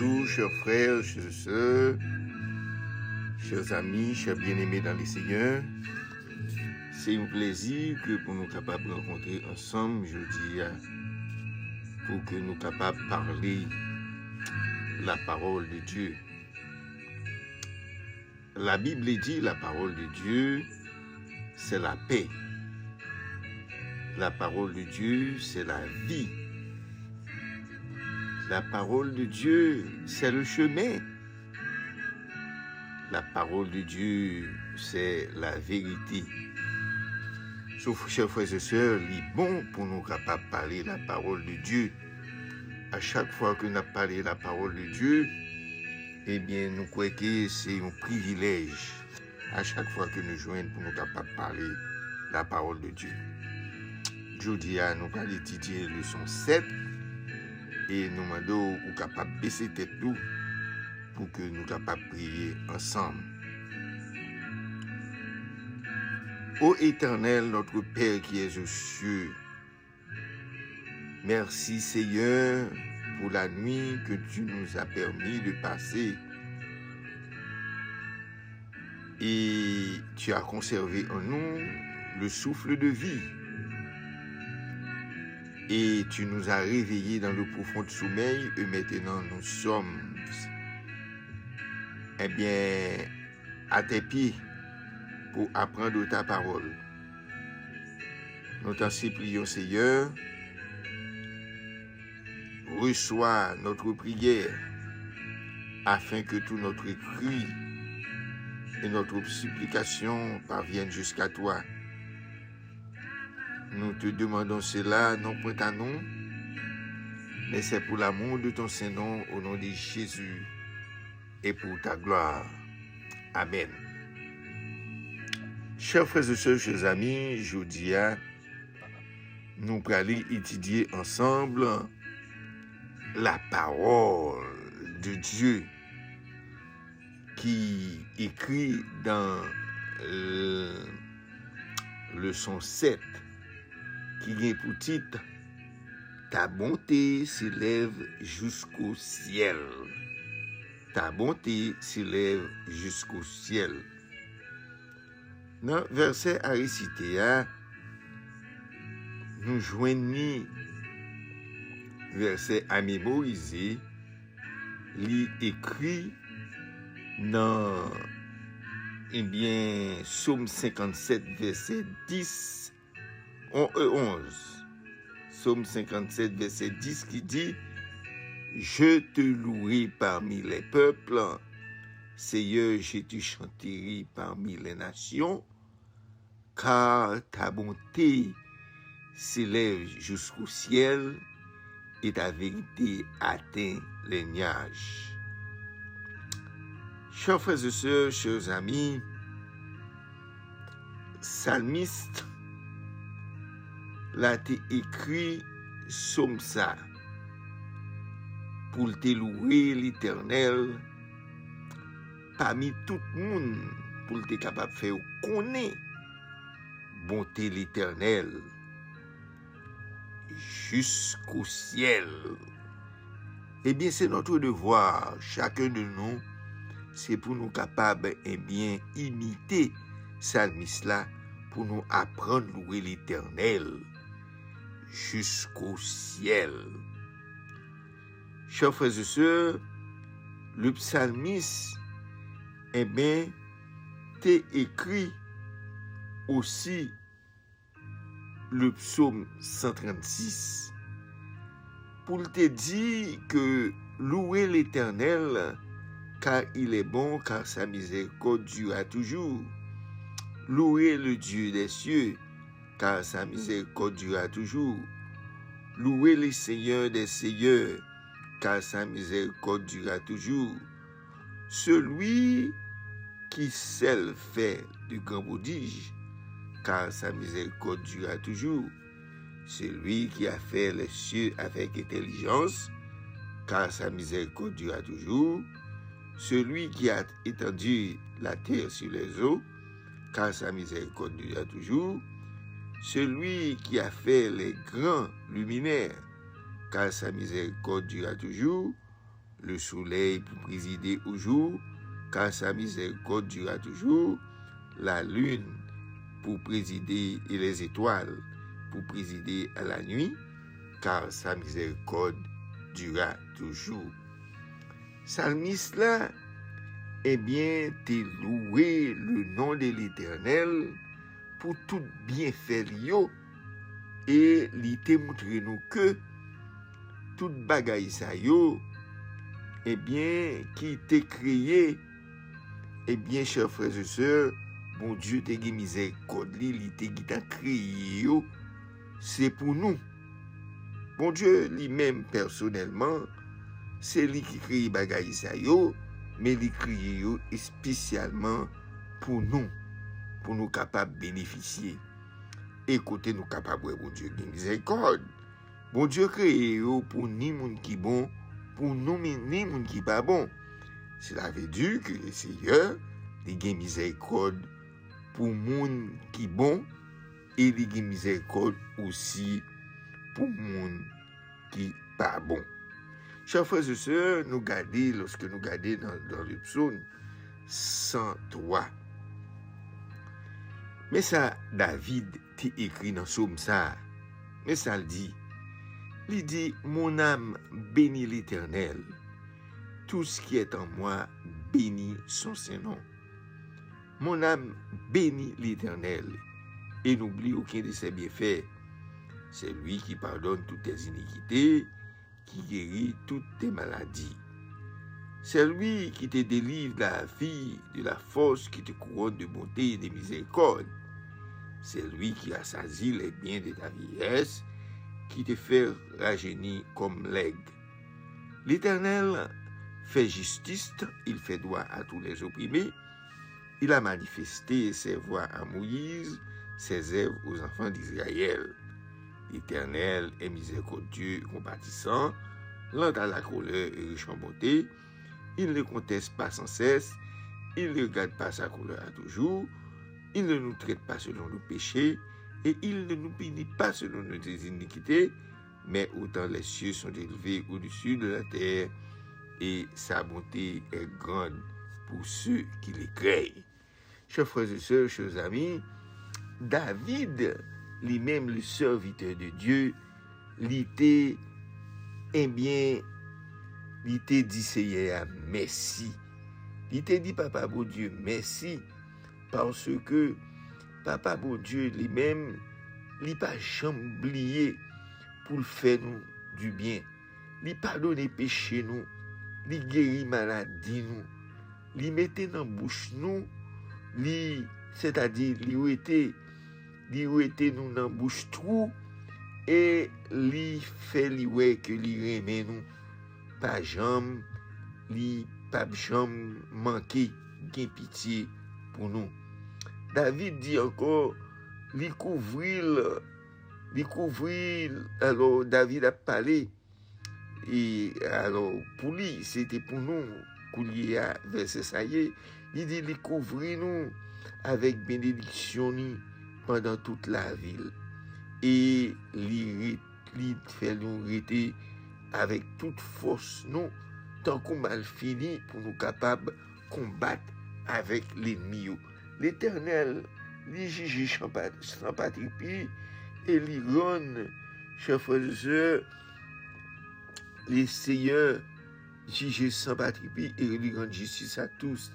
Bonjour, chers frères, chères sœurs, chers amis, chers bien-aimés dans les Seigneurs. C'est un plaisir que pour nous capables de rencontrer ensemble aujourd'hui pour que nous capables de parler la parole de Dieu. La Bible dit la parole de Dieu, c'est la paix. La parole de Dieu, c'est la vie. La parole de Dieu, c'est le chemin. La parole de Dieu, c'est la vérité. Sauf, chers frères et sœurs, il est bon pour nous capables de parler la parole de Dieu. À chaque fois que nous parlons la parole de Dieu, eh bien, nous croyons que c'est un privilège. À chaque fois que nous joignons pour nous capables de parler la parole de Dieu. Aujourd'hui, nous allons étudier leçon 7 et nous demandons aux capables de baisser tête nous pour que nous capables de prier ensemble. Ô Éternel, notre Père qui es aux cieux, merci Seigneur pour la nuit que tu nous as permis de passer. Et tu as conservé en nous le souffle de vie. Et tu nous as réveillés dans le profond sommeil et maintenant nous sommes, eh bien, à tes pieds pour apprendre ta parole. Nous t'en supplions, Seigneur, reçois notre prière afin que tout notre cri et notre supplication parviennent jusqu'à toi. Nous te demandons cela non point à nous, mais c'est pour l'amour de ton Saint-Nom au nom de Jésus et pour ta gloire. Amen. Chers frères et sœurs, chers amis, aujourd'hui, nous allons étudier ensemble la parole de Dieu qui est écrit dans leçon 7 qui vient pour titre « Ta bonté s'élève jusqu'au ciel ». Ta bonté s'élève jusqu'au ciel. Dans le verset à réciter, nous joignons verset à mémoriser, écrit dans Psaume 57, verset 10 et 11. Psaume 57, verset 10 qui dit « Je te louerai parmi les peuples, Seigneur, je te chanterai parmi les nations, car ta bonté s'élève jusqu'au ciel et ta vérité atteint les nuages. » Chers frères et sœurs, chers amis, psalmiste l'a écrit somme ça pour te louer l'Éternel parmi tout le monde, pour te capable de faire connaître bonté l'Éternel jusqu'au ciel. Eh bien, c'est notre devoir, chacun de nous, c'est pour nous capables, eh bien, imiter psalmiste là, pour nous apprendre à louer l'Éternel jusqu'au ciel. Chers frères et sœurs, le psalmiste, eh bien, t'es écrit aussi le psaume 136 pour te dire que louer l'Éternel car il est bon, car sa miséricorde durera toujours. Louer le Dieu des cieux car sa miséricorde durera toujours. Louer le Seigneur des seigneurs car sa miséricorde durera toujours. Celui qui seul fait du grand prodige car sa miséricorde durera toujours. Celui qui a fait les cieux avec intelligence, car sa miséricorde durera toujours. Celui qui a étendu la terre sur les eaux, car sa miséricorde durera toujours. Celui qui a fait les grands luminaires, car sa miséricorde durera toujours. le soleil pour présider au jour, car sa miséricorde durera toujours, la lune pour présider et les étoiles pour présider à la nuit, car sa miséricorde durera toujours. Psalmiste là, eh bien, t'es loué le nom de l'Éternel pour tout bienfait yo, et li te montre nous que tout bagay sa yo, eh bien, qui t'est créé, eh bien, chers frères et sœurs, bon Dieu te gen miséricorde li te gen créé yo, c'est pour nous. Bon Dieu lui-même personnellement, c'est lui qui crée bagay sa yo, mais il crée yo spécialement pour nous capables de bénéficier. Et côté nous capables, bon Dieu gen miséricorde. Bon Dieu crée yo pour ni moun qui bon, pour nous ni moun qui pas bon. Cela veut dire que le Seigneur, il gen miséricorde pour moun qui bon, et il gen miséricorde aussi pour moun qui pas bon. Chers frères et sœurs, lorsque nous regardons dans le psaume 103, mais ça, David t'a écrit dans le psaume ça, mais ça le dit, il dit, mon âme bénit l'Éternel, tout ce qui est en moi bénit son Saint-Nom. Mon âme bénit l'Éternel et n'oublie aucun de ses bienfaits. C'est lui qui pardonne toutes tes iniquités, qui guérit toutes tes maladies. C'est lui qui te délivre de la vie, de la force, qui te couronne de bonté et de miséricorde. C'est lui qui assasie les biens de ta vieillesse, qui te fait rajeunir comme l'aigle. L'Éternel fait justice, il fait droit à tous les opprimés. Il a manifesté ses voies à Moïse, ses œuvres aux enfants d'Israël. L'Éternel est miséricordieux et compatissant, lent à la colère et riche en bonté. Il ne conteste pas sans cesse, il ne regarde pas sa colère à toujours, il ne nous traite pas selon nos péchés, et il ne nous punit pas selon nos iniquités, mais autant les cieux sont élevés au-dessus de la terre, et sa bonté est grande pour ceux qui les créent. Chers frères et sœurs, chers amis, David, lui-même le serviteur de Dieu, il était dit Seigneur merci. Il était dit Papa bon Dieu merci, parce que Papa bon Dieu lui-même, il pas jamais oublié pour faire nous du bien. Il pardonne péché nous, il guérit maladie nous, il mettait dans bouche nous, c'est-à-dire il était nous dans bouche trou, et li fait li ouais que li remet nous pas jambe li pas jambe manquer gain pitié pour nous. David dit encore li couvrir, alors David a parlé, et alors pour lui c'était pour nous qu'on y a verset ça y est, il dit li couvrir nous avec bénédiction pendant toute la ville, et li fait nous rester avec toute force nous tant qu'on mal fini pour nous capables combattre avec l'ennemi. L'Éternel li juge sans patripi, et li rend, chers frères et sœurs, les seigneurs juge sans patripi et li rend justice à tous.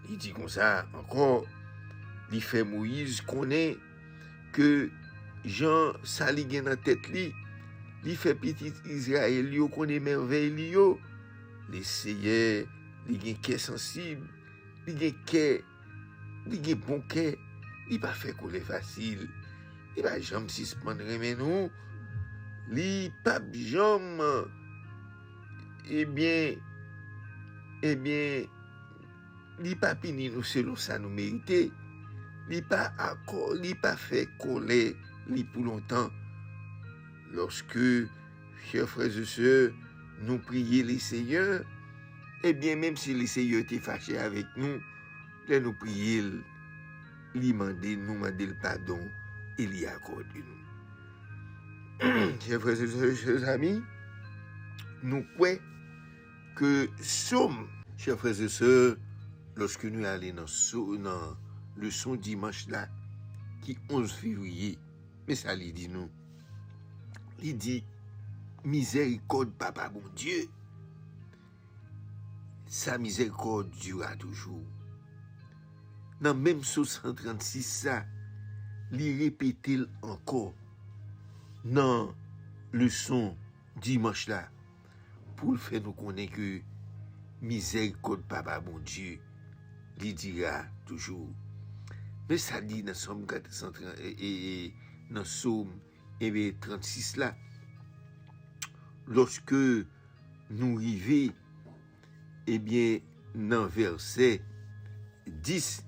Il dit comme ça encore, il fait Moïse connaît que Jean ça li gen dans tête li, il fait petit Israël yo connaît merveille li yo. Les seigneurs li gen cœur sensible, li gen bon cœur, il pas fait couler facile, il pas jamais suspendre remen nous, li pas jamais eh bien li pas pini nous selon ça nous mériter, li pas fait colère li pour longtemps. Lorsque, chers frères et sœurs, nous prions les seigneurs, eh bien même si les seigneurs étaient fâchés avec nous, nous prions, nous demander le pardon, il y accorde nous. Chers frères et sœurs, chers amis, nous croyons que somme, chers frères et sœurs, lorsque nous allons dans le son dimanche là, qui 11 février, mais ça lui dit nous, il dit, miséricorde, papa, bon Dieu, sa miséricorde durera toujours. Dans même 136 ça, il répète encore dans le son dimanche là, pour le faire nous connaître que miséricorde, papa, bon Dieu, il dira toujours. Mais ça dit dans Somme 430 et dans Somme 36 là, lorsque nous arrivons, eh bien, dans verset 10,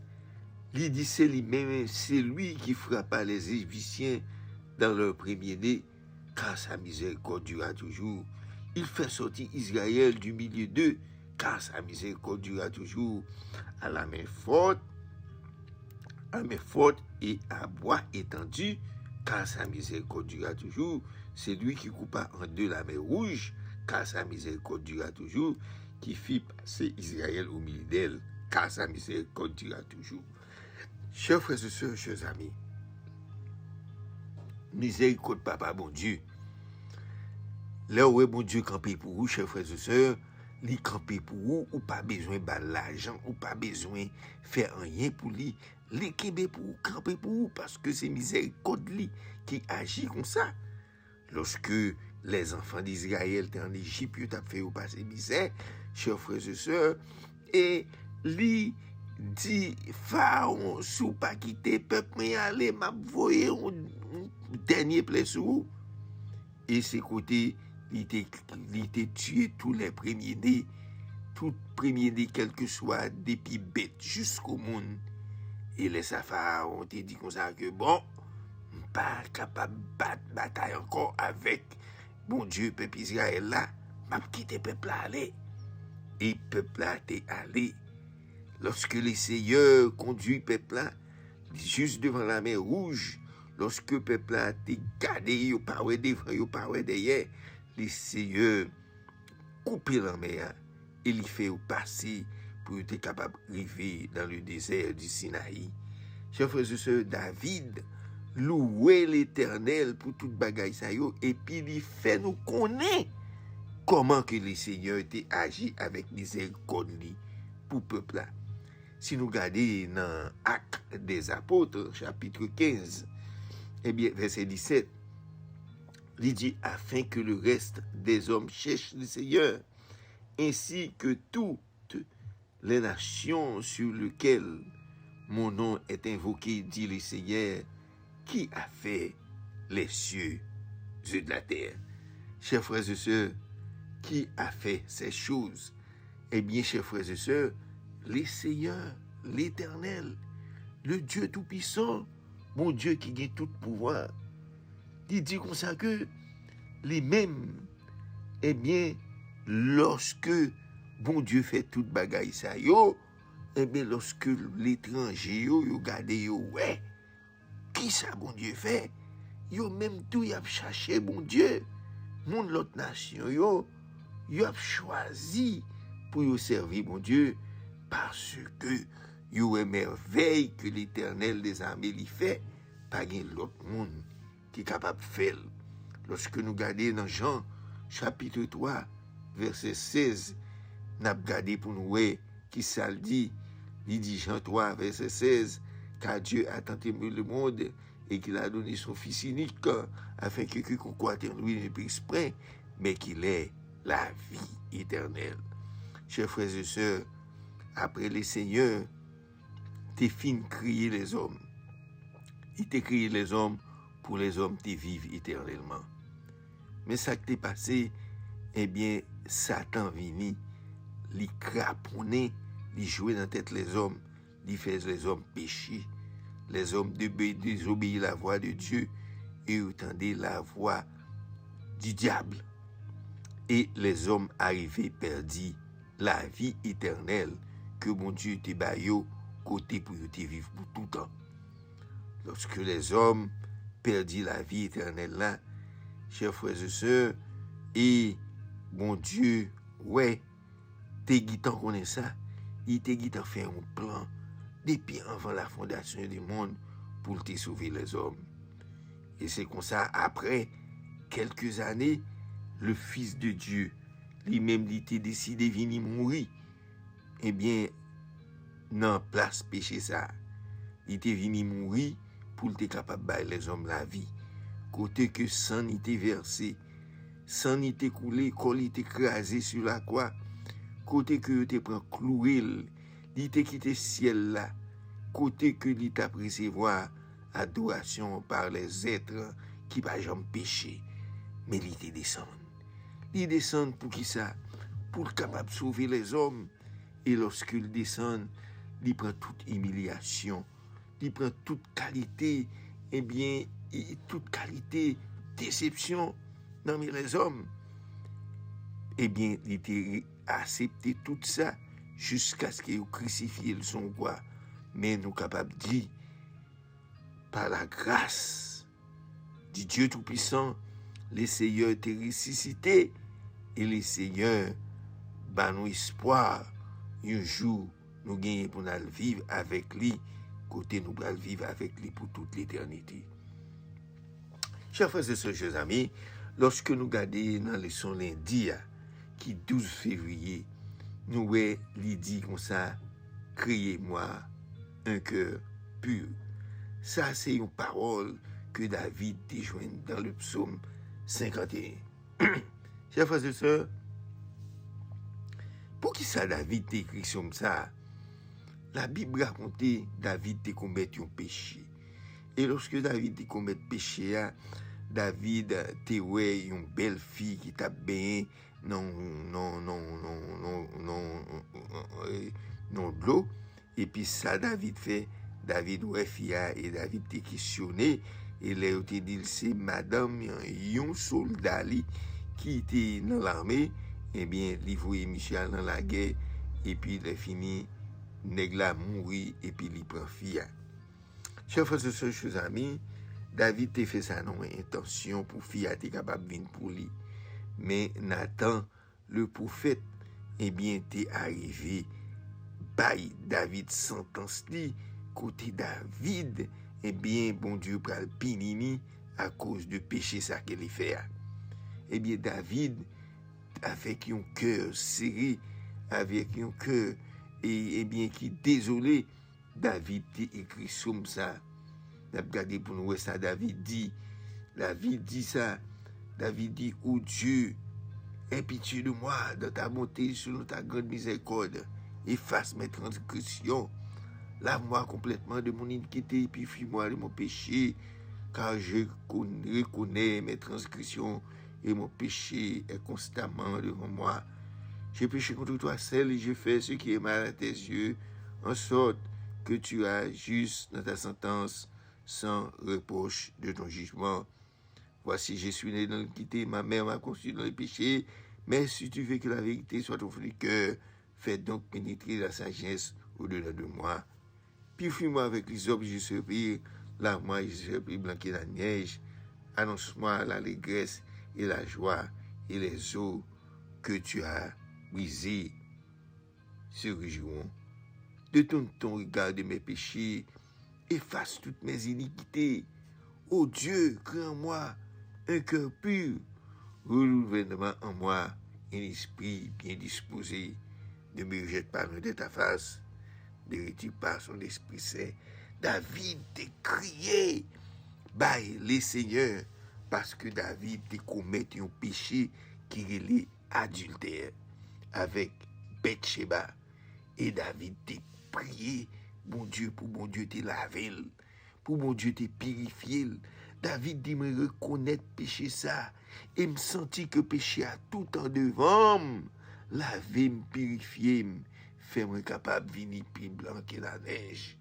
il dit c'est lui-même, c'est lui qui frappa les Égyptiens dans leur premier-né, car sa miséricorde durera toujours. Il fait sortir Israël du milieu d'eux, car sa miséricorde durera toujours. À la main forte et à bois étendu, car sa miséricorde durera toujours. C'est lui qui coupa en deux la mer rouge, car sa miséricorde durera toujours, qui fit passer Israël au milieu d'elle, car sa miséricorde durera toujours. Chers frères et sœurs, chers amis, miséricorde, papa, bon Dieu. Là où est bon Dieu campé pour vous, chers frères et sœurs, li campé pour vous, ou pas besoin de l'argent, ou pas besoin de faire rien pour lui. Li kebe pour vous, campé pour vous, parce que c'est miséricorde li qui agit comme ça. Lorsque les enfants d'Israël étaient en Égypte, ils ont fait passer misère, chers frères et sœurs, et li dit Pharaon, sous pas quitter peuple, mais aller, m'a voyé un dernier place où. Et c'est côté, il était tué tous les premiers-nés, quel que soit, depuis bêtes jusqu'au monde. Et les Pharaon ont dit comme ça que bon, pas capable de battre bataille encore avec bon Dieu, peuple Israël là, m'a quitté peuple là aller. Et peuple là t'est allé. Lorsque les seigneurs conduit peuple là, juste devant la mer rouge, lorsque peuple là t'est gardé, yo pas ouais devant, yo pas ouais derrière, les seigneurs coupé la mer et il fait passer pour être capable d'arriver dans le désert du Sinaï. Chers frères et sœurs, David louait l'Éternel pour toute bagaille ça yo, et puis il fait nous connaître comment que les seigneurs étaient agi avec miséricorde pour peuple là. Si nous regardons dans Actes des Apôtres, chapitre 15, eh bien, verset 17, il dit, afin que le reste des hommes cherchent le Seigneur, ainsi que toutes les nations sur lesquelles mon nom est invoqué, dit le Seigneur, qui a fait les cieux et de la terre. Chers frères et sœurs, qui a fait ces choses? Eh bien, chers frères et sœurs, les seigneurs, l'Éternel, le Dieu Tout-Puissant, mon Dieu qui a tout pouvoir. Il dit comme ça que les mêmes, eh bien, lorsque bon Dieu fait toute bagaille ça, yo, eh bien, lorsque l'étranger, yo gade yo, ouais, qui ça bon Dieu fait? Yo même tout y a cherché bon Dieu. Mon l'autre nation, yo a choisi pour yo servir bon Dieu, parce que yo est merveille que l'Éternel des armées l'y fait, pas l'autre monde qui est capable de faire. Lorsque nous regardons dans Jean, chapitre 3, verset 16, nous avons regardé pour nous voir qui ça le dit. Il dit Jean 3, verset 16, car Dieu a tant aimé le monde et qu'il a donné son Fils unique, afin que quiconque croit en lui ne périsse point, mais qu'il ait la vie éternelle. Chers frères et sœurs, après les seigneurs, t'es fin crier les hommes. Il t'a crié les hommes pour les hommes t'es vivent éternellement. Mais ça qui t'est passé, eh bien, Satan vini, li craponné, li jouer dans tête les hommes, li fait les hommes pécher, les hommes désobéir la voix de Dieu et entendre la voix du diable. Et les hommes arrivés perdit la vie éternelle que mon Dieu te baillot côté pour te vivre pour tout temps. Lorsque les hommes perdit la vie éternelle là, chers frères et sœurs, et mon Dieu, ouais, te gitan konnen ça, il te gitan fait un plan depuis avant la fondation du monde pour te sauver les hommes. Et c'est comme ça, après quelques années, le Fils de Dieu, lui-même, il était décidé de venir mourir. Eh bien, non, place péché ça. Il était venu mourir pour être capable de bailler les hommes la vie. Côté que sang était versé, sang était coulé, col était écrasé sur la croix. Côté que te prend cloué, il était quitté ciel là. Côté que il t'a recevoir adoration par les êtres qui pas jamais péché, mais il était descendu. Il descend pour qui ça? Pour capable de sauver les hommes. Et lorsqu'il descend, il prend toute humiliation, il prend toute qualité, eh bien, toute qualité, déception dans les hommes. Eh bien, il était accepté tout ça jusqu'à ce qu'il crucifie son roi. Mais nous capables de dire, par la grâce du Dieu Tout-Puissant, le Seigneur était ressuscité et le Seigneur bat nous espoir. Un jour, nous gagnons pour nous vivre avec lui, côté nous allons vivre avec lui pour toute l'éternité. Chers frères et sœurs, chers amis, lorsque nous regardons dans la leçon lundi, qui 12 février, nous voyons dit comme ça, créez-moi un cœur pur. Ça, c'est une parole que David déjoint dans le psaume 51. Chers frères et sœurs, pour qui ça David écrit comme ça? La Bible raconte David te commet un péché. Et lorsque David te commet péché, David te ouais une belle fille qui t'a bien non de l'eau. Et puis ça David fait, David ouais fille et David te questionné et là il te dit c'est madame un soldat qui était dans l'armée. Eh bien, il voyait Michel dans la guerre, et puis il a fini, nèg la mourir, et puis il prend fille. Chers frères et sœurs, chers amis, David te fait ça non intention pour fille être capable de venir pour lui. Mais Nathan, le prophète, eh bien, t'est arrivé, bail David sentence li, côté David, eh bien, bon Dieu pral pinini à cause de péché ça qu'il fait. Eh bien, David, avec un cœur serré, avec un cœur et bien qui désolé, David écrit comme ça. Regardez pour nous ça, David dit ça. David dit, oh Dieu, aie pitié de moi dans ta bonté, selon ta grande miséricorde, efface mes transgressions, lave-moi complètement de mon iniquité, purifie-moi de mon péché, car je reconnais mes transgressions et mon péché est constamment devant moi. J'ai péché contre toi seul et j'ai fait ce qui est mal à tes yeux, en sorte que tu as juste dans ta sentence, sans reproche de ton jugement. Voici, je suis né dans l'iniquité, ma mère m'a conçu dans le péché, mais si tu veux que la vérité soit au fond du cœur, fais donc pénétrer la sagesse au-delà de moi. Purifie-moi avec les hommes, je serai pire, lave-moi, je serai plus blanc que la neige, annonce-moi l'allégresse et la joie et les eaux que tu as brisées se réjouiront. Détourne ton regard de mes péchés, efface toutes mes iniquités. Ô Dieu, crée en moi un cœur pur, renouvelle en moi un esprit bien disposé. Ne me rejette pas loin de ta face, ne retire pas son esprit saint. David t'a crié, baille les seigneurs, parce que David te commet un péché qui est adultère avec Bathsheba. Et David te prié, bon Dieu, pour bon Dieu te laver, pour bon Dieu te purifier. David dit me reconnaître péché ça, et me sentir que péché a tout en devant, laver, me purifier, faire-moi capable de venir plus blanc que la neige.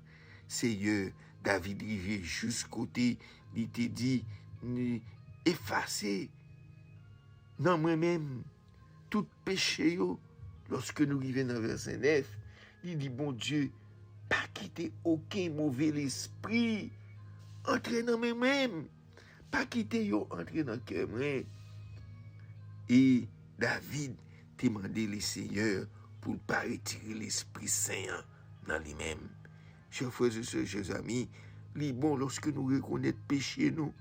Seigneur, David rivé jusqu'au côté, il te dit, effacer dans moi-même tout péché yo. Lorsque nous arrivons dans verset 9, il dit, bon Dieu, pas quitter aucun mauvais esprit, entrer dans moi-même, pas quitter yo, entrer dans le cœur. Et David demandait le Seigneur pour ne pas retirer l'Esprit Saint dans lui-même. Chers frères et sœurs, chers amis, li bon lorsque nous reconnaissons péché nous,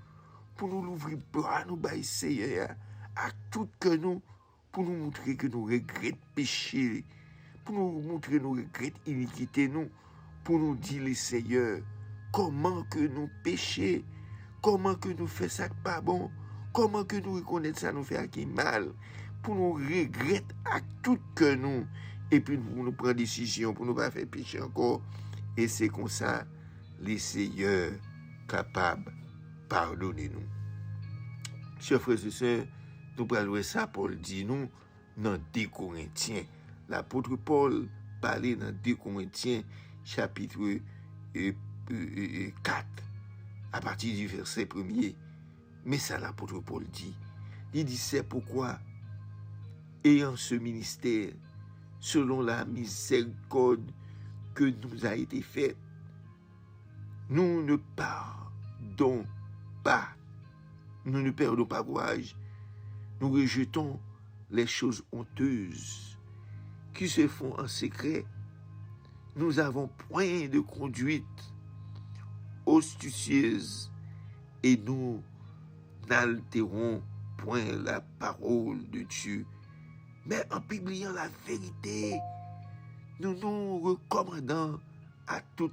pour nous l'ouvrir bras, nous bailler Seigneur à tout que nous, pour nous montrer que nous regrettons péché, pour nous montrer nous regrettons iniquité nous, pour nous dire les Seigneur, comment que nous péchons, comment que nous faisons ça pas bon, comment que nous reconnaissons ça nous fait qui mal, pour nous regretter à tout que nous, et puis pour nous prendre décision, pour nous pas faire péché encore. Et c'est comme ça, les Seigneurs capables de pardonner nous. Chers frères et sœurs, nous parlons ça, Paul dit nous, dans 2 Corinthiens. L'apôtre Paul parlait dans 2 Corinthiens, chapitre 4, à partir du verset 1er. Mais ça, l'apôtre Paul dit. Il dit, c'est pourquoi, ayant ce ministère, selon la miséricorde que nous a été faite, nous ne perdons pas courage. Nous rejetons les choses honteuses qui se font en secret. Nous n'avons point de conduite astucieuse et nous n'altérons point la parole de Dieu. Mais en publiant la vérité, nous nous recommandons à toute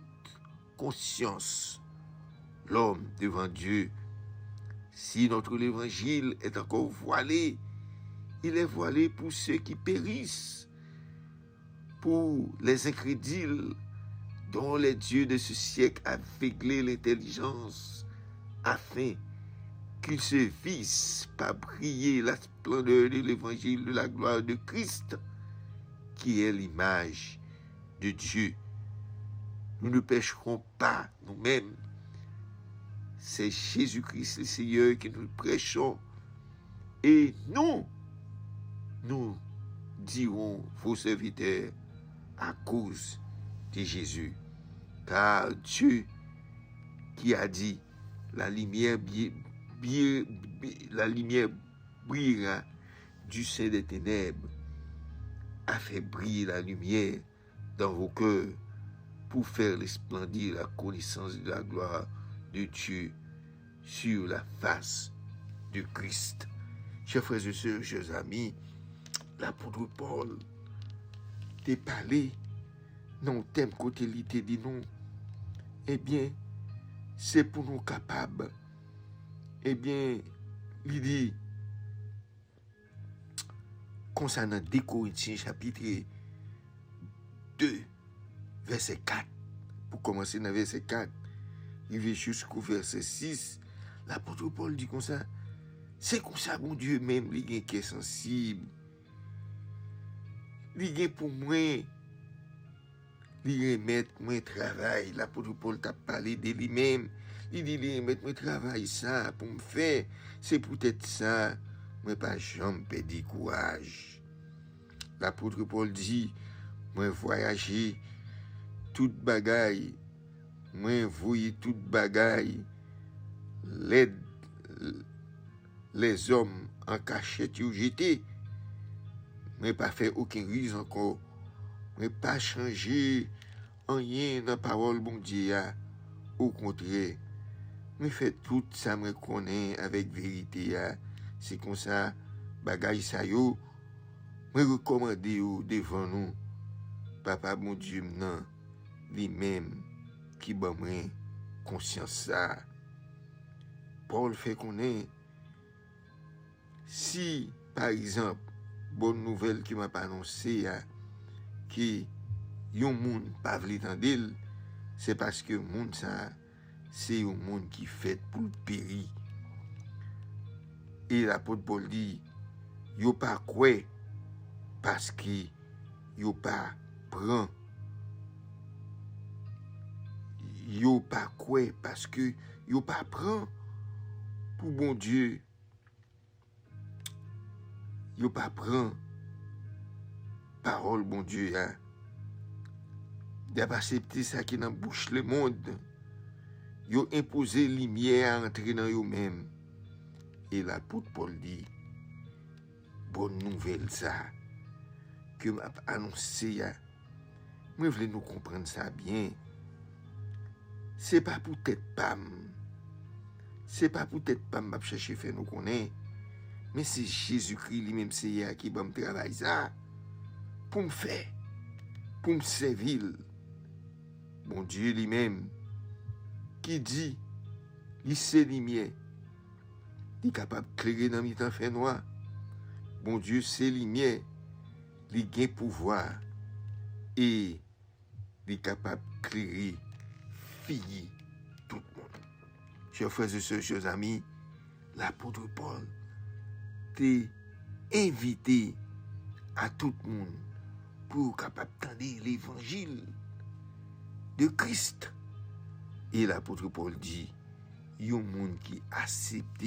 conscience l'homme devant Dieu. Si notre évangile est encore voilé, il est voilé pour ceux qui périssent, pour les incrédules dont les dieux de ce siècle aveuglaient l'intelligence, afin qu'ils se vissent par briller la splendeur de l'évangile de la gloire de Christ, qui est l'image de Dieu. Nous ne pécherons pas nous-mêmes. C'est Jésus-Christ le Seigneur que nous prêchons. Et nous dirons vos serviteurs à cause de Jésus. Car Dieu qui a dit, la lumière brillera du sein des ténèbres, a fait briller la lumière dans vos cœurs pour faire resplendir la connaissance de la gloire de Dieu sur la face de Christ. Chers frères et sœurs, chers amis, l'apôtre Paul t'a parlé dans le thème côté l'ité dit non. Eh bien, c'est pour nous capables. Eh bien, il dit concernant 2 Corinthiens chapitre 2, verset 4, pour commencer dans verset 4, il va jusqu'au verset 6, l'apôtre Paul dit comme ça, c'est comme ça, mon Dieu, même, il est sensible. Il est pour moi, il remet mon travail. L'apôtre Paul t'a parlé de lui-même. Il dit, il remet mon travail, ça, pour me faire. C'est peut-être ça, moi, pas jamais perdu courage. L'apôtre Paul dit, moi, voyager, toute bagaille, moi, voyer toute bagaille, les hommes en cachette ou jeté, mais pas fait aucun risque encore, mais pas changer rien dans la parole bon Dieu, au contraire, mais fait tout ça me connaît avec vérité, c'est comme ça, bagaille ça yo, me recommander devant nous, papa bon Dieu non, lui-même qui ba moi conscience ça. Paul fait connaître si par exemple bonne nouvelle qui m'a annoncé que yon moun pas vle tande, c'est parce que moun ça c'est un monde qui fait pour périr. Et l'apôtre Paul dit yo pas quoi parce que yo pas prend, yo pas quoi parce que yo pas prend pour bon Dieu, yo pas prend parole bon Dieu d'ap accepter ça qui dans bouche le monde, yo imposer lumière à entrer dans yo même. Et l'apôtre Paul dit bonne nouvelle ça que m'a annoncé, moi, je voulais nous comprendre ça bien. C'est pas pour tête pam. C'est pas pour tête pam m'a chercher faire nous connaître. Mais c'est Jésus-Christ lui-même c'est qui va me travailler ça pour me faire, pour me servir. Bon Dieu lui-même qui dit, il sait lumière, il est capable de clairer dans le temps fait noir. Bon Dieu c'est lumière, il a pouvoir et il est capable de clairer fille tout le monde. Chers frères et sœurs, chers amis, l'apôtre Paul t'est invité à tout le monde pour capable d'entendre l'évangile de Christ. Et l'apôtre Paul dit, il y a un monde qui accepte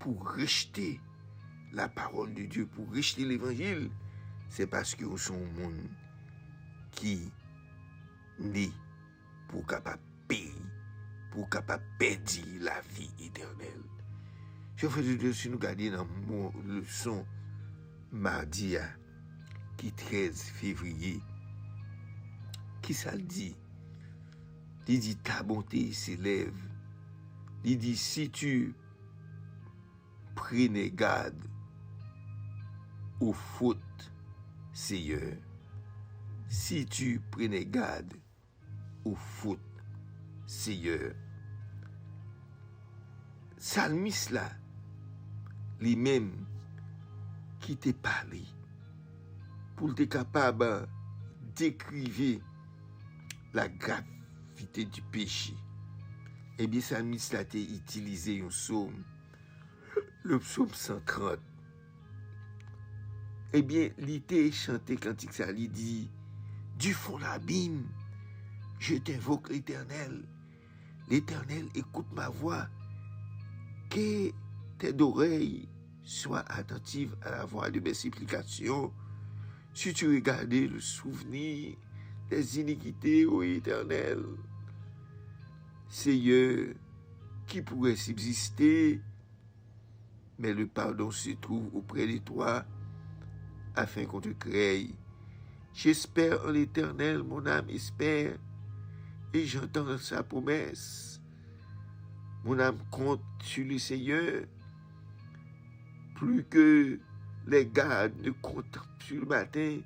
pour rejeter la parole de Dieu, pour rejeter l'évangile, c'est parce que sont un monde qui n'est pour capable payer, pour capable perdre la vie éternelle. Je fais de si nous regardons dans mon leçon mardi, qui 13 février, qui ça dit? Il dit ta bonté s'élève. Il dit si tu prenais garde aux fautes, Seigneur, si tu prenais garde aux fautes, Seigneur. Salmis là, lui-même qui t'a parlé, pour être capable d'écrire la gravité du péché. Eh bien, Salmis là t'a utilisé un psaume, le psaume 130. Eh bien, il t'a chanté cantique ça, il dit, du fond de l'abîme, je t'invoque l'Éternel. L'Éternel, écoute ma voix. Que tes oreilles soient attentives à la voix de mes supplications. Si tu regardais le souvenir des iniquités, ô Éternel, Seigneur, qui pourrait subsister, mais le pardon se trouve auprès de toi, afin qu'on te crée. J'espère en l'Éternel, mon âme espère, et j'entends sa promesse. Mon âme compte sur le Seigneur, plus que les gardes ne comptent sur le matin,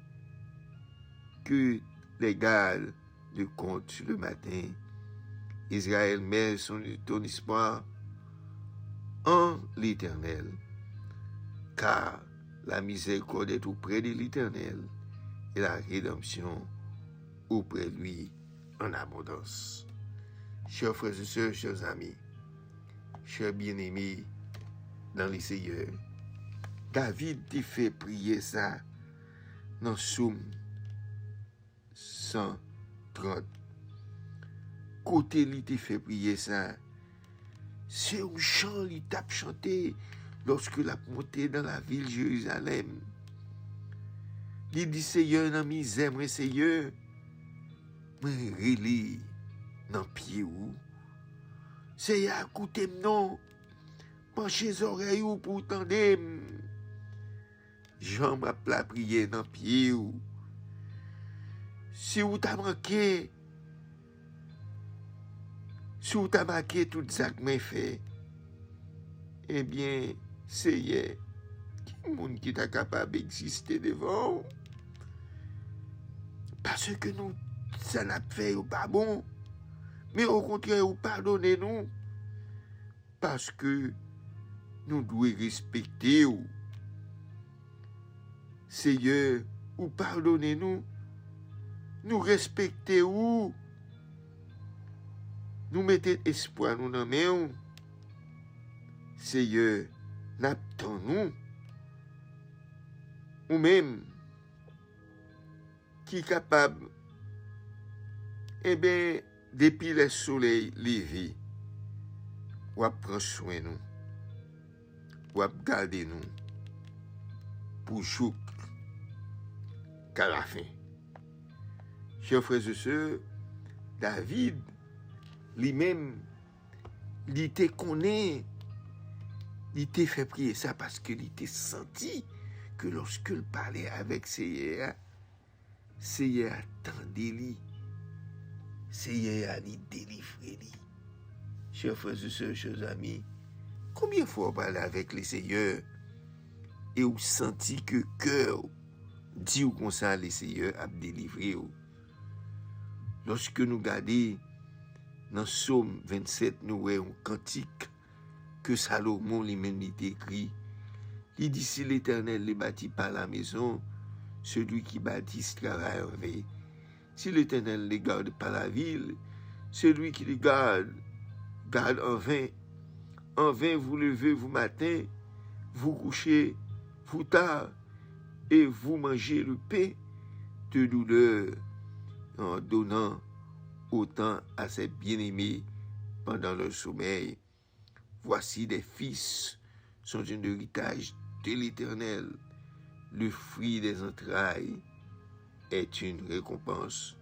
que les gardes ne comptent sur le matin. Israël met ton espoir en l'Éternel, car la miséricorde est auprès de l'Éternel et la rédemption auprès de lui en abondance. Chers frères et sœurs, chers amis, chers bien-aimés dans les Seigneurs, David t'a fait prier ça dans Psaume 130. Côté il t'a fait prier ça, c'est un chant il t'a chanté lorsque la monté dans la ville Jérusalem. Il dit Seigneur dans misère, moi Seigneur, moi relé dans pied ou. Seigneur écoutez non, penchez les oreilles ou pour tendre. Jean m'a la prière dans pied ou. Si vous t'a manqué, si vous t'a manqué tout ça que m'a fait, eh bien, Seigneur, qui monde qui t'a capable d'exister devant? Parce que nous, ça n'a fait ou pas bon, mais au contraire, vous pardonnez-nous, parce que nous devons respecter ou. Seigneur, ou pardonnez-nous, nous respectez ou, nous mettez espoir nous dans main. Seigneur, n'attendons-nous, ou même, qui est capable, eh bien, depuis le soleil levé, ou à prendre soin nous, ou à garder nous, pour jouer qu'à la fin. Chers frères et sœurs, David, lui-même, il était connaît, il était fait prier ça parce qu'il était senti que lorsque il parlait avec Seigneur, Seigneur attendait lui. Seigneur a délivré lui. Chers frères et sœurs, chers amis, combien de fois on parle avec les Seigneurs et on sentit que cœur dit ou comme ça, les Seigneurs a délivré. Lorsque nous regardons dans Psaume 27, nous voyons un cantique que Salomon lui-même écrit. Il dit, si l'Éternel ne bâtit pas la maison, celui qui bâtit travaille en vain. Si l'Éternel ne garde pas la ville, celui qui les garde en vain. En vain, vous levez vous matin, vous couchez vous tard, et vous mangez le pain de douleur en donnant autant à ses bien-aimés pendant leur sommeil. Voici des fils sont un héritage de l'Éternel. Le fruit des entrailles est une récompense,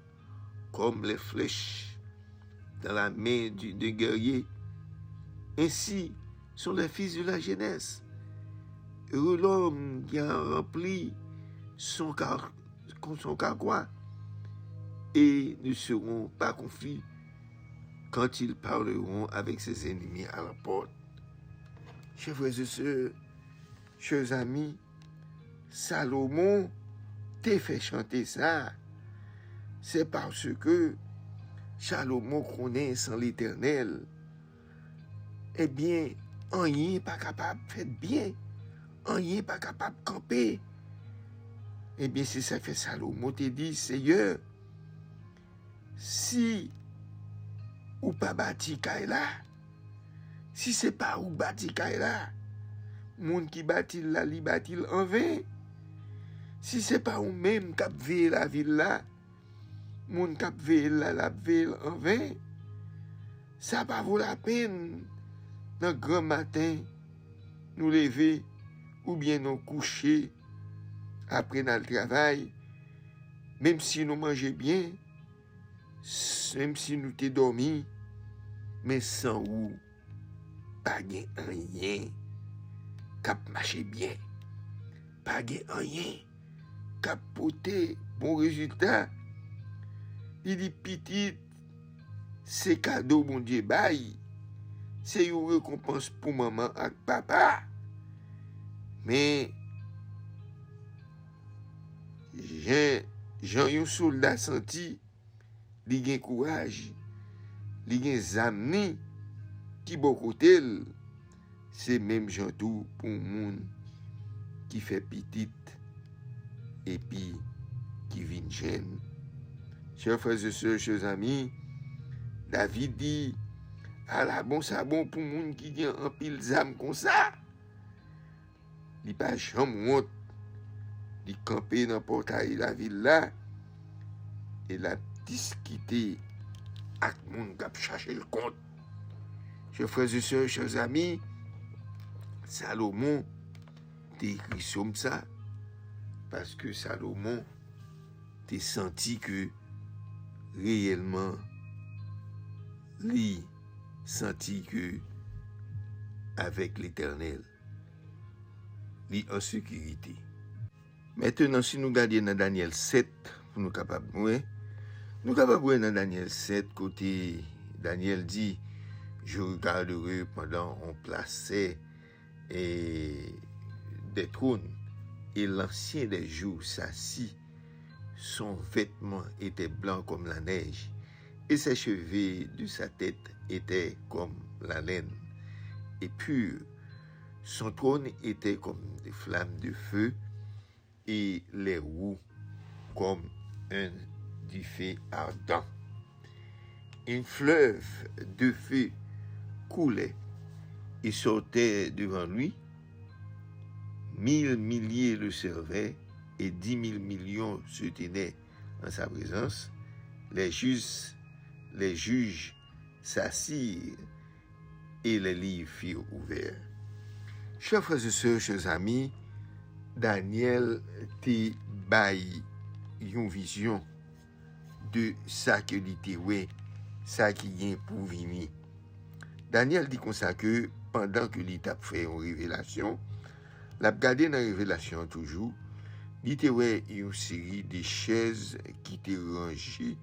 comme les flèches dans la main d'un guerrier. Ainsi sont les fils de la jeunesse. Heureux l'homme qui a rempli son carquois et ne seront pas confus quand ils parleront avec ses ennemis à la porte. Chers frères et sœurs, chers amis, Salomon t'a fait chanter ça. C'est parce que Salomon connaît sans l'Éternel. Eh bien, rien n'est pas capable de faire bien. Rien n'est pas capable de camper. Eh bien, c'est ça que Salomon t'a dit, Seigneur, si ou pas bâti là, si c'est pas ou bâti là, moun qui bâti là, li bâti en vain. Si c'est pas ou même qui veille la ville là, moun qui veille là, la ville en vain, ça pas vaut la peine dans le grand matin nous lever ou bien nous coucher après notre travail, même si nous mangeons bien, même si nous t'es dormi, mais sans ou, pas rien cap marcher bien, pas rien cap porter bon résultat. Il dit petit, c'est cadeau mon Dieu bail, c'est une récompense pour maman et papa. Mais j'ai un soldat senti, li gen courage, li gen zamni qui bon côté, c'est même jantou pour moun qui fait petite et puis qui vient jeune. Chers frères et sœurs, chers amis, David dit, à la bon ça bon pour moun qui gen un pile zam comme ça. Li pas jamais honte, li camper dans portail la ville là et la discuter avec moun qui chercher le compte. Chers frères et sœurs, chers amis, Salomon t'a écrit comme ça parce que Salomon t'a senti que réellement lui senti que avec l'Éternel lui en sécurité. Maintenant, si nous regardons dans Daniel 7, pour nous capables de voir, nous capables de voir dans Daniel 7, côté Daniel dit, je regarderai pendant on plaçait des trônes et l'ancien des jours s'assit, son vêtement était blanc comme la neige et ses cheveux de sa tête étaient comme la laine et pur. Son trône était comme des flammes de feu et les roues comme du feu ardent. Un fleuve de feu coulait et sortait devant lui. 1000 milliers le servaient et 10 000 millions se tenaient en sa présence. Les juges s'assirent et les livres furent ouverts. Chers frères et sœurs, chers amis, Daniel te baille une vision de ça que l'ité ouais, ça qui vient pour venir. Daniel dit comme ça que pendant que l'État fait une révélation, La gardé dans Révélation toujours, il était une série de chaises qui étaient rangées.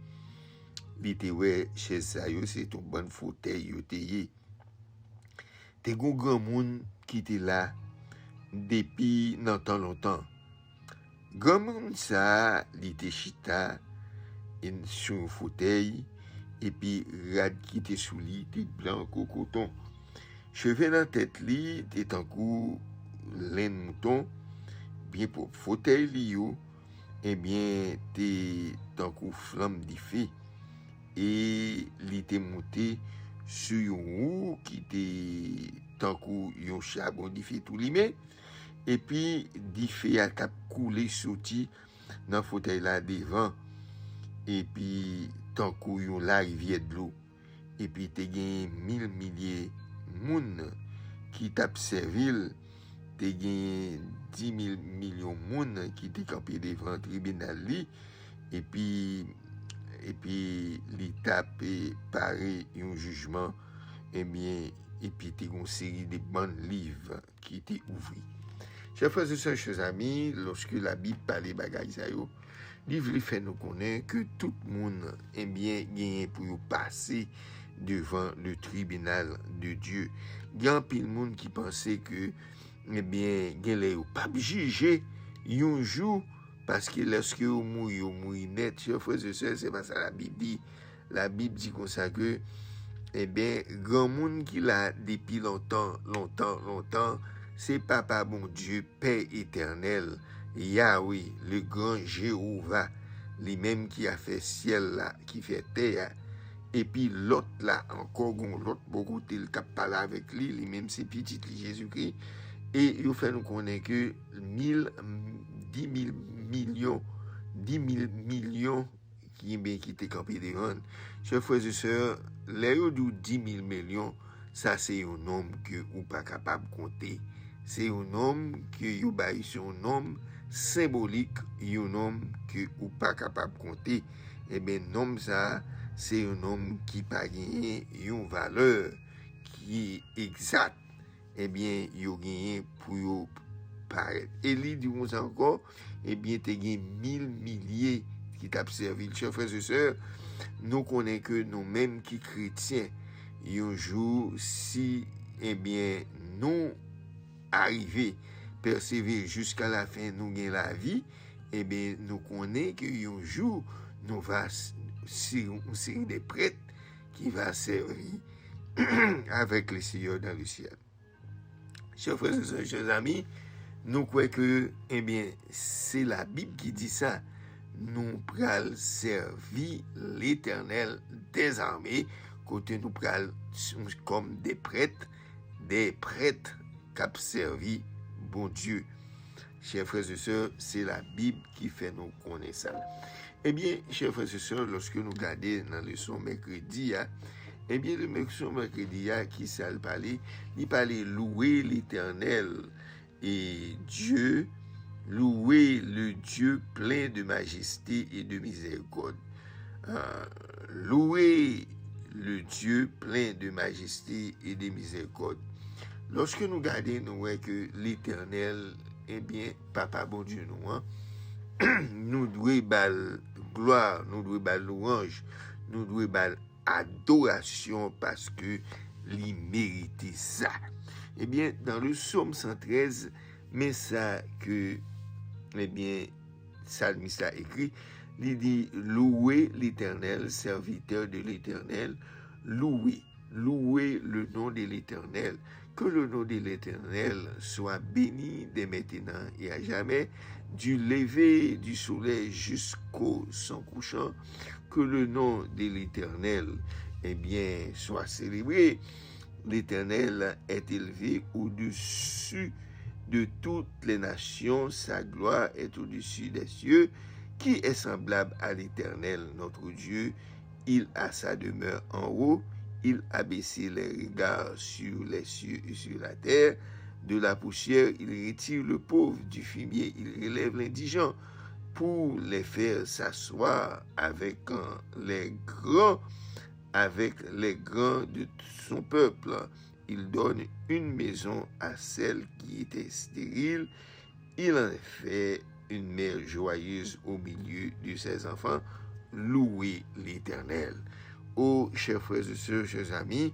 Il était chaises ça c'est un bon fauteuil yo teye. Te gon grand monde qui était là depuis longtemps. Grand monde ça, il était chita sur un fauteuil et puis rad qui était sous lui, était blanc coton. Cheveux dans tête li, était en cou laine mouton, bien pour fauteuil li yo, et bien t'es en cou flamme di feu et li était monté sur une roue qui était tant cou yon charbon di feu tout li mais et puis di feu a cap couler sorti dans fauteuil là devant et puis tant cou yon la rivière de l'eau et puis te gen 1000 milliers moun qui t'a servil, te gen 10 000 millions moun qui te campé devant tribunal li et puis li tape paré un jugement et bien et puis te gon série de bonnes livres qui étaient ouverts. Chers frères et sœurs, chers amis, lorsque la Bible parle bagay sa yo, livre fait nous connaître que tout le monde est bien gagné pour passer devant le tribunal de Dieu. Il y a un pile monde qui pensait que eh bien gagné pas juger un jour parce que lorsque vous mourrez net, chers frères et sœurs, c'est pas ça la Bible dit. La Bible dit comme ça que eh bien grand monde qui l'a depuis longtemps, c'est Papa bon Dieu, Père éternel, Yahweh, le grand Jéhovah, lui-même qui a fait ciel là, qui fait terre. Et puis l'autre là, encore l'autre beaucoup tel qui parle avec lui, lui-même c'est petit Jésus-Christ. Et il fait nous connaître que 10 000 millions qui étaient campés devant. Chers frères et sœurs, les 10 000 millions, ça c'est un nombre que vous pas capable de compter. C'est un nombre que vous baillez sur un nombre symbolique, un nombre que vous pas capable de compter. Et bien, nombre ça, c'est un nombre qui pas gagné une valeur qui est exacte. Eh bien, vous gagné pour paraître. Et lui dit encore, eh bien, tu as gagné 1000 milliers qui t'a servi. Chers frères et sœurs, nous connaissons que nous-mêmes qui chrétiens, un jour, si, eh bien, nous arriver, persévérer jusqu'à la fin, nous gagnons la vie, eh bien, nous connaissons qu'un jour, nous va sur une série de prêtres qui va servir avec le Seigneur dans le ciel. Chers frères et sœurs, chers amis, nous croyons que, eh bien, c'est la Bible qui dit ça. Nous pral servir l'Éternel des armées, côté nous pral comme des prêtres qui ont servi bon Dieu. Chers frères et sœurs, c'est la Bible qui fait nous connaître ça. Eh bien, chers frères et sœurs, lorsque nous regardons dans le leçon mercredi, eh bien, le leçon mercredi, qui ça il parlait louer l'Éternel et Dieu, louer le Dieu plein de majesté et de miséricorde. Louer le Dieu plein de majesté et de miséricorde. Lorsque nous regardons, nous voyons que l'Éternel, eh bien, Papa bon Dieu, nous devons bal gloire, nous devons bal louange, nous devons bal adoration parce que il mérite ça. Eh bien, dans le psaume 113, mais ça que, eh bien, Salmiste a écrit, il dit louez l'Éternel, serviteur de l'Éternel, louez le nom de l'Éternel. Que le nom de l'Éternel soit béni dès maintenant et à jamais, du lever du soleil jusqu'au son couchant. Que le nom de l'Éternel, eh bien, soit célébré. L'Éternel est élevé au-dessus de toutes les nations, sa gloire est au-dessus des cieux. Qui est semblable à l'Éternel, notre Dieu? Il a sa demeure en haut. Il a baissé les regards sur les cieux et sur la terre. De la poussière, il retire le pauvre. Du fumier, il relève l'indigent pour les faire s'asseoir avec les grands de son peuple il donne une maison à celle qui était stérile. Il en fait une mère joyeuse au milieu de ses enfants. Louez l'Éternel. Oh, chers frères et sœurs, chers amis,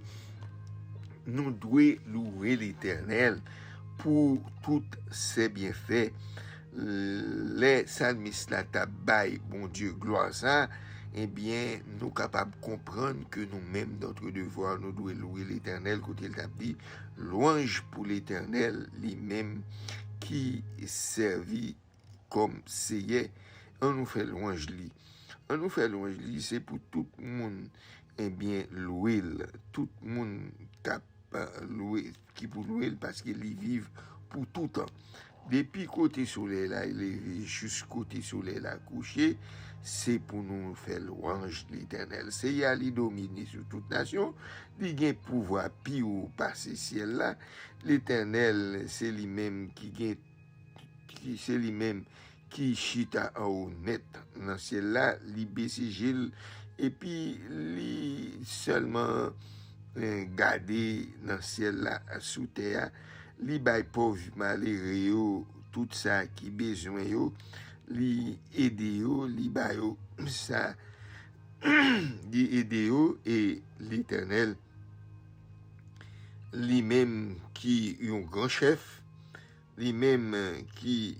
nous devons louer l'Éternel pour tous ses bienfaits. Les psalmistes la tabaille, bon Dieu, gloire ça, eh bien, nous capables de comprendre que nous-mêmes, notre devoir, nous devons louer l'Éternel, quand il t'a dit, louange pour l'Éternel, lui-même qui servit comme seyé, on nous fait louange lui. On nous fait louange lui, c'est pour tout le monde, eh bien, louer, tout le monde louer, qui pour louer parce qu'ils y vivent pour tout le temps. Depuis côté soleil là, il est jusqu'au côté soleil là couché, c'est pour nous faire louange l'Éternel. C'est y aller dominer sur toute nation, il a pouvoir pire ou passer ciel là. L'Éternel, c'est lui-même c'est lui-même qui chita en haut net dans ciel là, li baissé Gilles et puis li seulement garder dans ciel là sous terre. Li bay pauvre malheureux yo tout ça qui besoin yo, li aider yo, li bay yo ça li aider yo et l'Éternel lui-même qui est un grand chef, lui-même qui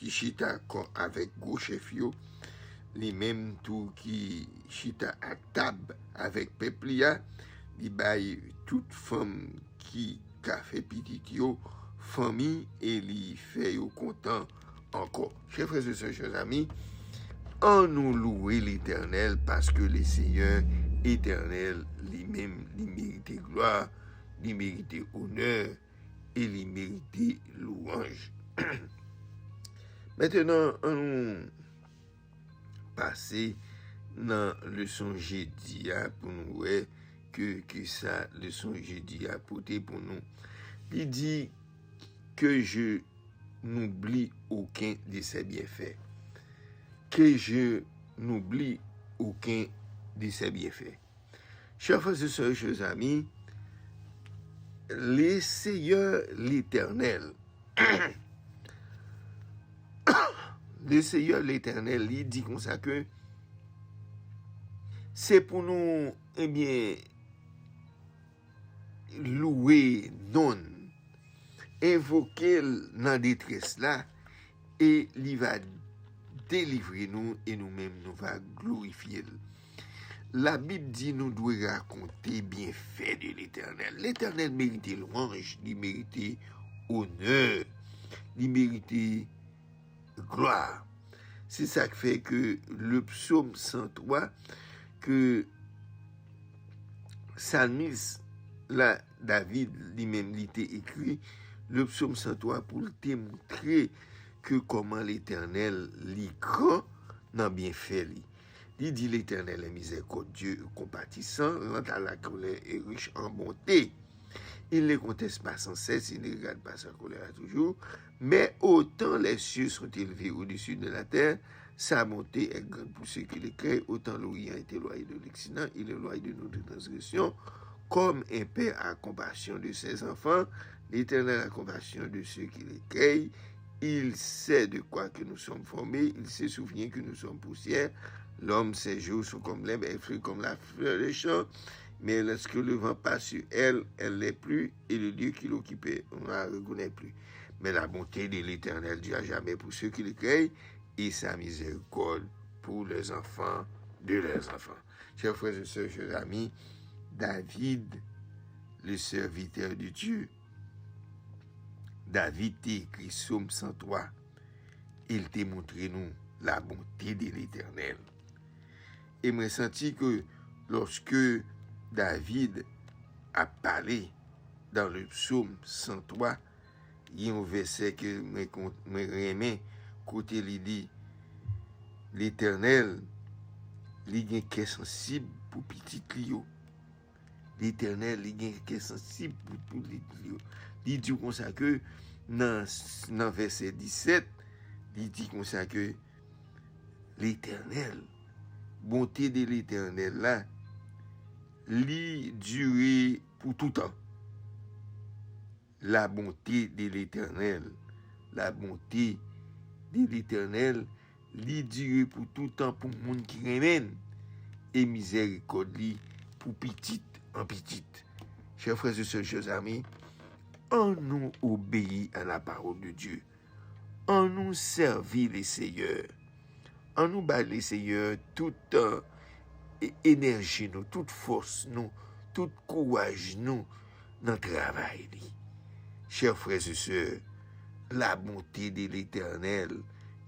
chita avec gros chef yo, lui-même tout qui chita à table avec peuple ya, li bay toute femme qui a fait petit yo, famille et li fait yo content encore. Chers frères et sœurs, chers amis, en nous louer l'Éternel parce que le Seigneur éternel lui-même, il mérite gloire, il mérite honneur et il mérite louange. Maintenant, on passer dans le son jeudi pour nous voir que ça, le son jeudi a porté pour nous. Il dit que je n'oublie aucun de ses bienfaits. Que je n'oublie aucun de ses bienfaits. Chers frères et sœurs, chers amis, le Seigneur l'Éternel, le Seigneur l'Éternel, il dit comme ça que c'est pour nous, eh bien, louer, non, invoquer dans la détresse là, et il va délivrer nous, et nous-mêmes, nous va glorifier. La Bible dit nous devons raconter bienfaits de l'Éternel. L'Éternel mérite louange, il mérite honneur, il mérite gloire. C'est ça qui fait que le psaume 103, que psalmiste, là, David lui-même l'était écrit, le psaume 103 pour te montrer que comment l'Éternel l'y grand dans bienfait li. Il dit l'Éternel est miséricordieux, compatissant, lent à la colère et riche en bonté. Il ne conteste pas sans cesse, il ne regarde pas sa colère toujours, mais autant les cieux sont élevés au-dessus de la terre, sa bonté est grande pour ceux qui le créent, autant l'Orient est éloigné de l'Occident, il est éloigné de notre transgression. Comme un père a compassion de ses enfants, l'Éternel a compassion de ceux qui le créent. Il sait de quoi que nous sommes formés, il se souvient que nous sommes poussière. L'homme, ses jours sont comme l'herbe, elle fleurit comme la fleur des champs. Mais lorsque le vent passe sur elle, elle n'est plus, et le Dieu qui l'occupait, on ne la reconnaît plus. Mais la bonté de l'Éternel dure à jamais pour ceux qui le créent, et sa miséricorde pour les enfants de leurs enfants. Chers frères et sœurs, chers amis, David, le serviteur de Dieu, David t'a écrit Psaume 103. Il t'a montré nous la bonté de l'Éternel. Et moi senti que lorsque David a parlé dans le psaume 103, il y a un verset que moi remets côté il dit l'Éternel, il a un cœur sensible pour petit Lio. L'Éternel, il a un cœur sensible pour petit Lio. Il dit comme ça que dans verset 17, il dit comme ça que l'Éternel, bonté de l'Éternel là, li duré pour tout temps. La bonté de l'Éternel, la bonté de l'Éternel, li dure pour tout temps pour moun qui remène, et miséricorde li pour petite en petite. Chers frères et sœurs, chers amis, on nous obéit à la parole de Dieu. On nous servit les seigneurs. On nous bat les seigneurs toute énergie, nous, toute force, nous, tout courage, nous, dans le travail. Chers frères et sœurs, la bonté de l'Éternel,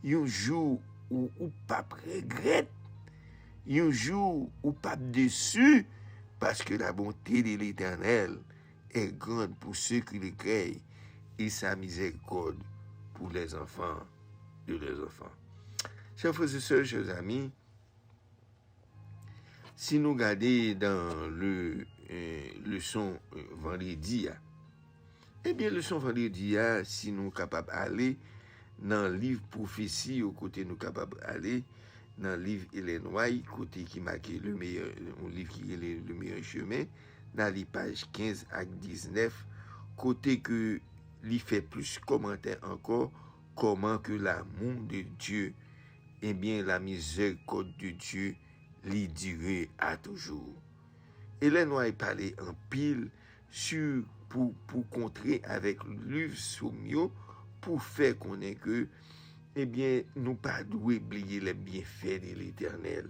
un jour où pas regrette, un jour où pas déçu, parce que la bonté de l'Éternel est grande pour ceux qui le créent et sa miséricorde pour les enfants de leurs enfants. Chers frères et sœurs, chers amis, si nous regardons dans le leçon vendredi, eh bien, leçon vendredi, si nous sommes capables d'aller dans le livre prophétie, au côté nous sommes capables d'aller dans le livre Hélène White, côté qui marque le meilleur, un livre qui est le meilleur chemin, dans les pages 15 à 19, côté que il fait plus commentaires encore, comment que l'amour de Dieu, eh bien, la miséricorde de Dieu, lui durer à toujours. Hélène White parlait en pile sur pour contrer avec le livre Sommio, pour faire connaître que, eh bien, nous pas doué oublier les bienfaits de l'Éternel.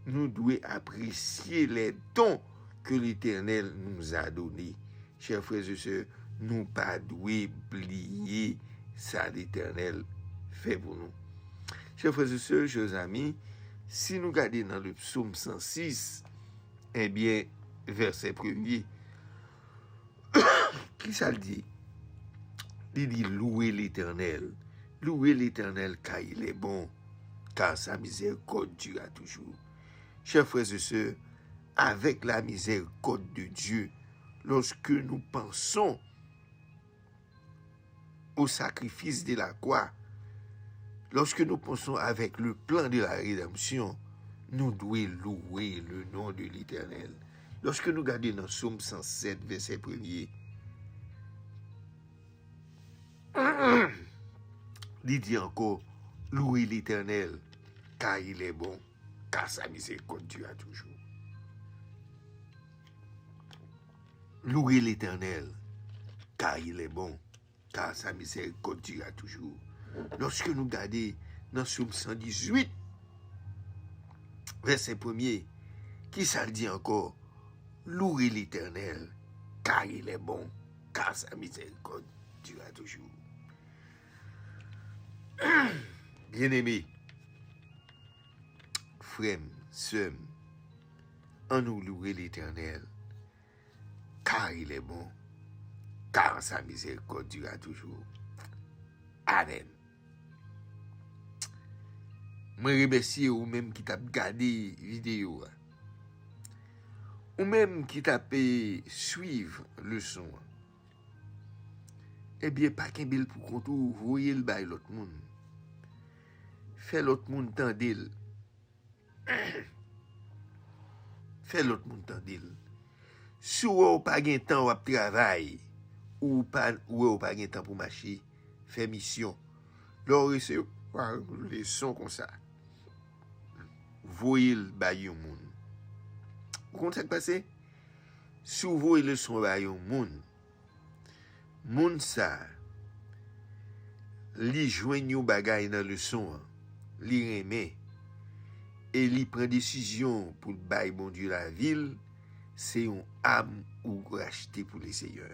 Nous devons apprécier les dons que l'Éternel nous a donnés. Chers frères et sœurs, nous pas doué oublier ça l'Éternel fait pour nous. Chers frères et sœurs, chers amis, si nous regardons dans le psaume 106, eh bien, verset 1er, qui ça le dit? Il dit louer l'Éternel car il est bon, car sa miséricorde durera toujours. Chers frères et sœurs, avec la miséricorde de Dieu, lorsque nous pensons au sacrifice de la croix, lorsque nous pensons avec le plan de la rédemption, nous devons louer le nom de l'Éternel. Lorsque nous regardons dans Psaume 107, verset 1er, il dit encore, louez l'Éternel, car il est bon, car sa miséricorde durera toujours. Louez l'Éternel, car il est bon, car sa miséricorde durera toujours. Lorsque nous regardons dans Psaume 118, verset 1er, qui ça le dit encore? Louez l'Éternel, car il est bon, car sa miséricorde durera toujours. Bien-aimés, frères, sœurs, en nous louer l'Éternel, car il est bon, car sa miséricorde durera toujours. Amen. Je remercie ou même qui t'a regardé vidéo, ou même qui t'a suivre le son. Eh bien, pas qu'un bel pour contour, voyez le bail l'autre monde. Fait l'autre monde tendil. Fait l'autre monde tendil. Si vous n'avez pas de temps pour travailler, ou pas de temps pour marcher, fait mission. Là, c'est les sons comme ça. Voyez le bail au monde. Vous comprenez ce qui passe? Si vous voyez le son bail au monde, moun sa, li jwenn yon bagay dans le son, li reme, et li prend décision pour bay bon Dieu la ville, c'est une âme ou racheté pour les seigneurs.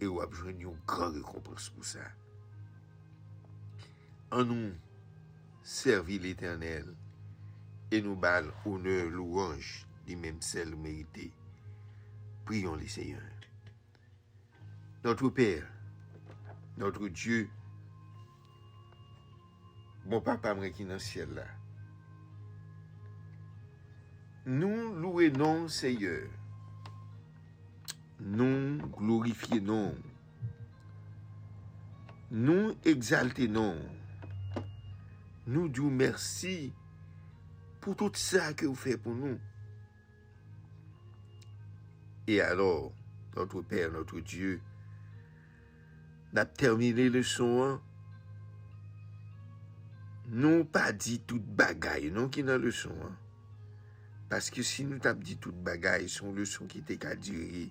Et ou a jwenn yon grand récompense pour ça. En nous servir l'Éternel, et nous bal honneur, louange, du même celle mérité. Prions les seigneurs. Notre Père, notre Dieu, bon papa qui est dans le ciel là, nous louons Seigneur, nous glorifions, nous exaltons, nous disons merci pour tout ça que vous faites pour nous. Et alors, notre Père, notre Dieu, n'a terminé le son. Nous pas dit toute bagaille, non qui dans le son. Parce que si nous t'avons dit toute bagaille, son leçon qui était qu'à durer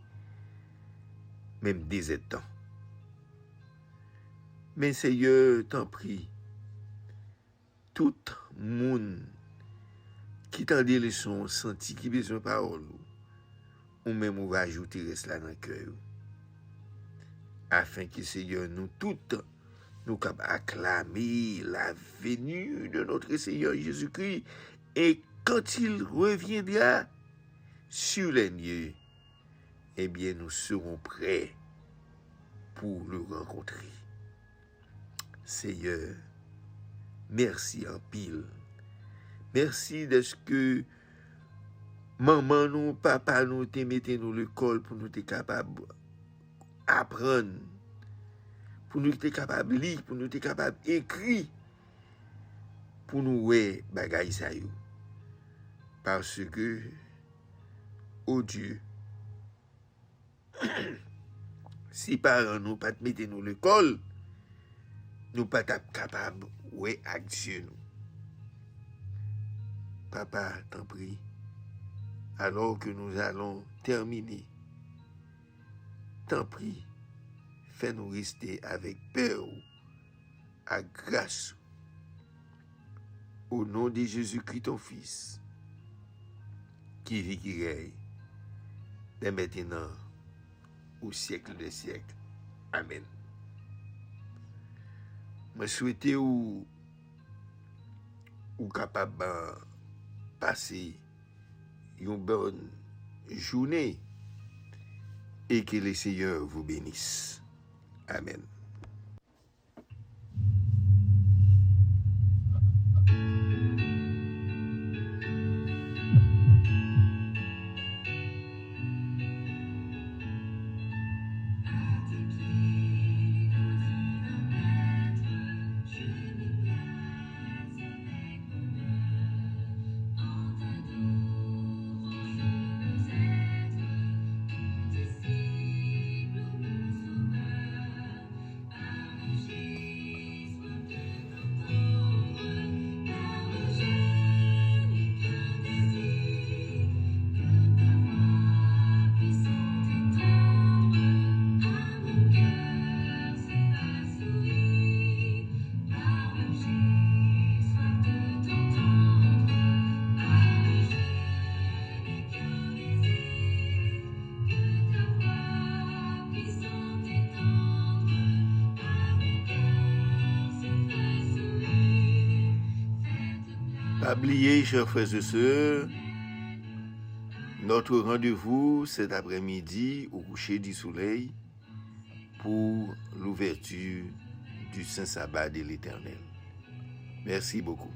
même des temps. Mais Seigneur, t'en prie, tout monde qui t'a dit leçon, senti qui besoin de parole, ou même on va ajouter cela dans le cœur, afin que Seigneur, nous toutes, nous capables acclamer la venue de notre Seigneur Jésus-Christ, et quand il reviendra sur les lieux, eh bien, nous serons prêts pour le rencontrer. Seigneur, merci en pile. Merci de ce que maman nous, papa nous, te mettez nous l'école pour nous être capables d'apprendre, pour nous être capables de lire, pour nous être capables d'écrire, pour nous ouais bagaille ça yo. Parce que, oh Dieu, si parents nous pas mettre nous l'école, nous pas capables ouais avec Dieu nous. Papa, t'en prie, alors que nous allons terminer, t'en prie, fais-nous rester avec peur, à grâce, au nom de Jésus-Christ, ton Fils, qui vit, qui règne, dès maintenant, au siècle des siècles. Amen. Je souhaite ou capable de passer une bonne journée et que le Seigneur vous bénisse. Amen. Pas oublier, chers frères et sœurs, notre rendez-vous cet après-midi au coucher du soleil pour l'ouverture du Saint Sabbat de l'Éternel. Merci beaucoup.